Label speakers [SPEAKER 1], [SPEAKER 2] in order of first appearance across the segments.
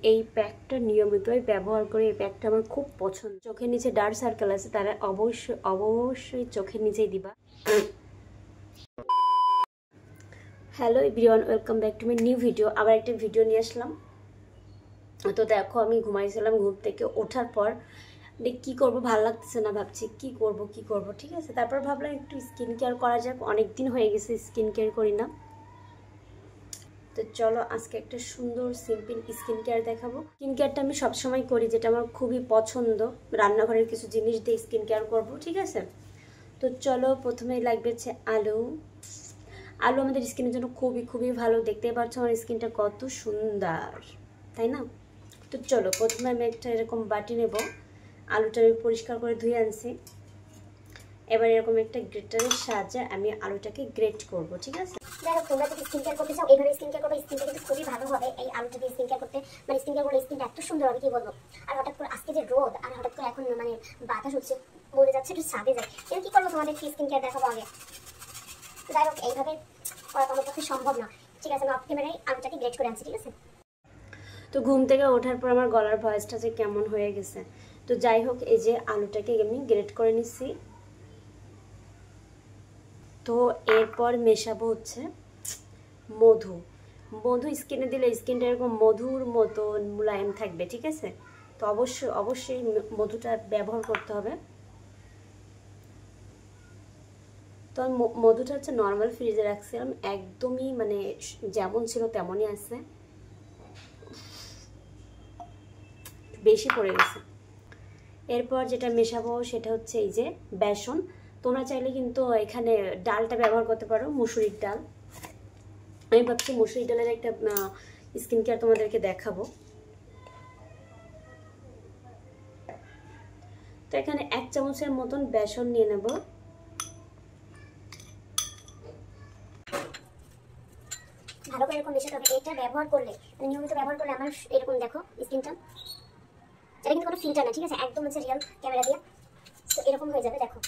[SPEAKER 1] এই প্যাকটা নিয়মিতই ব্যবহার করি। এই প্যাকটা আমার খুব পছন্দ। চোখের নিচে ডার্ক সার্কেল আছে, তারা অবশ্যই চোখের নিচেই দিবা। Hello everyone, welcome back to my new video. আবার একটা ভিডিও নিয়ে আসলাম। তো দেখো, আমি ঘুমাইছিলাম, ঘুম থেকে ওঠার পর কি করব ভালো লাগতেছে না, ভাবছি কি করব। ঠিক আছে, তারপর ভাবলাম একটু স্কিন কেয়ার করা যাক। অনেক দিন হয়ে গেছে স্কিন কেয়ার করি না। তো চলো আজকে একটা সুন্দর সিম্পল স্কিন কেয়ার দেখাবো। স্কিন কেয়ারটা আমি সবসময় করি, যেটা আমার খুবই পছন্দ। রান্নাঘরের কিছু জিনিস দিয়ে স্কিন কেয়ার করবো, ঠিক আছে। তো চলো, প্রথমেই লাগবে হচ্ছে আলু। আলু আমাদের স্কিনের জন্য খুবই ভালো। দেখতে পাচ্ছ আমার স্কিনটা কত সুন্দর, তাই না? তো চলো, প্রথমে আমি একটা এরকম বাটি নেব। আলুটা আমি পরিষ্কার করে ধুয়ে আনছি। এবার এরকম একটা গ্রেটারের সাহায্যে আমি আলুটাকে গ্রেট করব, ঠিক আছে।
[SPEAKER 2] যাই হোক, তোমরা যদি স্কিন কেয়ার করতে চাও এইভাবে স্কিন কেয়ার করবে, স্কিনটা কিন্তু খুবই ভালো হবে। এই আলুটা দিয়ে স্কিন কেয়ার করতে, মানে স্কিন কেয়ার করলে স্কিনটা এত সুন্দর হবে কি বলবো। আর হঠাৎ করে আজকে যে রোদ, আর হঠাৎ করে এখন মানে বাতাস হচ্ছে, মরে যাচ্ছে, একটু ছাদে যায়। কিন্তু কি করবো, তোমাদের স্কিন কেয়ার দেখাবো আগে। যাই হোক, এইভাবে করা তোমার পক্ষে সম্ভব না, ঠিক আছে। আমি অফ ক্যামেরায় আলুটাকে গ্রেট করে আনছি, ঠিক আছে।
[SPEAKER 1] তো ঘুম থেকে ওঠার পর আমার গলার ভয়েসটা যে কেমন হয়ে গেছে। তো যাই হোক, এই যে আলুটাকে আমি গ্রেট করে নিচ্ছি। তো এরপর মেশাবো হচ্ছে মধু। মধু স্কিনে দিলে স্কিনটা এরকম মধুর মতো মুলায়েম থাকবে, ঠিক আছে। তো অবশ্যই মধুটা ব্যবহার করতে হবে। তো আমি মধুটা হচ্ছে নর্মাল ফ্রিজে রাখছিলাম, একদমই মানে যেমন ছিল তেমনই আছে, বেশি পড়ে গেছে। এরপর যেটা মেশাবো সেটা হচ্ছে এই যে বেসন। তোমরা চাইলে কিন্তু এখানে ডালটা ব্যবহার করতে পারো, মুসুরির ডাল। আমি ভাবছি মুসুরির ডালের একটা স্কিন কেয়ার তোমাদেরকে দেখাবো। তো এখানে 1 চামচের মতন বেসন নিয়ে নেব।
[SPEAKER 2] ভালো করে এরকম মেশাতে হবে। এটা ব্যবহার করলে, মানে নিয়মিত ব্যবহার করলে আমার এরকম দেখো স্কিনটা, এটা কিন্তু কোনো ফিল্টার না, ঠিক আছে, একদম হচ্ছে রিয়েল ক্যামেরা দিয়ে। তো এরকম হয়ে যাবে, দেখো।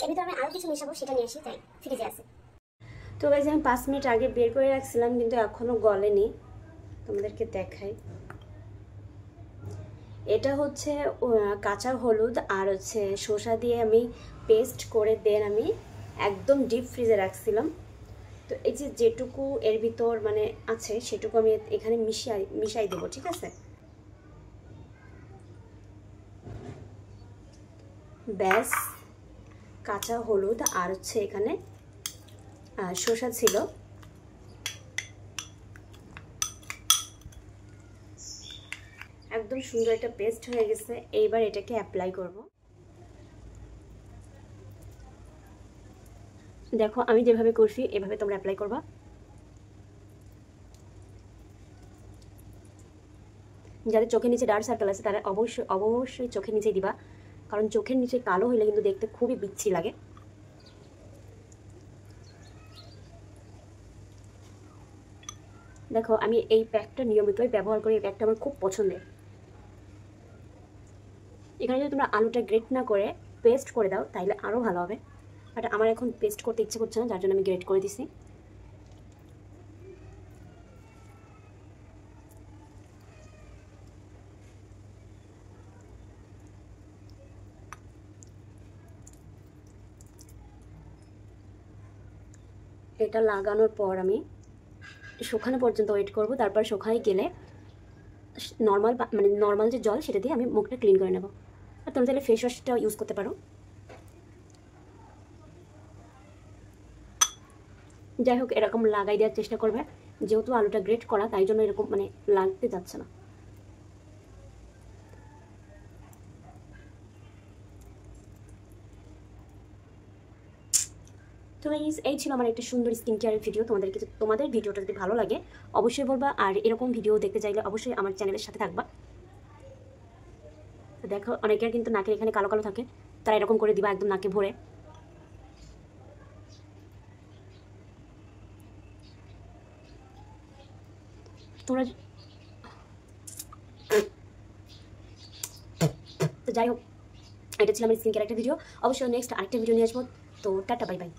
[SPEAKER 2] এর ভিতরে আমি আরো কিছু মেশাবো, সেটা নিয়ে আসি, তাই ফ্রিজে আছে।
[SPEAKER 1] তো গাইজ, আমি 5 মিনিট আগে বের করে রাখছিলাম, কিন্তু এখনো গলেনি। তোমাদেরকে দেখাই। এটা হচ্ছে কাঁচা হলুদ আর হচ্ছে শসা দিয়ে আমি পেস্ট করে দেন আমি একদম ডিপ ফ্রিজে রাখছিলাম। তো এই যে যেটুকু এর ভিতর মানে আছে সেটুকু আমি এখানে মিশাই দেবো, ঠিক আছে। ব্যাস, কাঁচা হলুদ আর হচ্ছে এখানে শসা ছিল। একদম সুন্দর একটা পেস্ট হয়ে গেছে। এইবার এটাকে অ্যাপ্লাই করব। দেখো, আমি যেভাবে করছি এভাবে তোমরা অ্যাপ্লাই করবা। যাদের চোখের নিচে ডার্ক সার্কেল আছে তারা অবশ্যই চোখের নিচে দিবা, কারণ চোখের নিচে কালো হলে কিন্তু দেখতে খুবই বিচ্ছিরি লাগে। দেখো, আমি এই প্যাকটা নিয়মিতই ব্যবহার করি। এই প্যাকটা আমার খুব পছন্দের। এখানে যদি তোমরা আলুটা গ্রেট না করে পেস্ট করে দাও তাহলে আরও ভালো হবে, বাট আমার এখন পেস্ট করতে ইচ্ছে করছে না, যার জন্য আমি গ্রেট করে দিছি। এটা লাগানোর পর আমি শুকানো পর্যন্ত ওয়েট করব। তারপর শুকাই গেলে নর্মাল যে জল সেটা দিয়ে আমি মুখটা ক্লিন করে নেব। আর তোমরা চাইলে ফেস ওয়াশটা ইউজ করতে পারো। যাই হোক, এরকম লাগাই দেওয়ার চেষ্টা করবে, যেহেতু আলুটা গ্রেট করা তাই জন্য এরকম মানে লাগতে যাচ্ছে না। তো এই ছিল আমার একটা সুন্দর স্কিন কেয়ারের ভিডিও। তোমাদের ভিডিওটা যদি ভালো লাগে অবশ্যই বলবা, আর এরকম ভিডিও দেখতে চাইলে অবশ্যই আমার চ্যানেলের সাথে থাকবা। দেখো, অনেকের কিন্তু নাকের এখানে কালো কালো থাকে, তারা এরকম করে দিবা একদম নাকে ভরে। তোমরা তো যাই হোক, এটা ছিল আমার স্কিন কেয়ার একটা ভিডিও। অবশ্যই নেক্সট আরেকটা ভিডিও নিয়ে আসবো। তো টাটা, বাই বাই।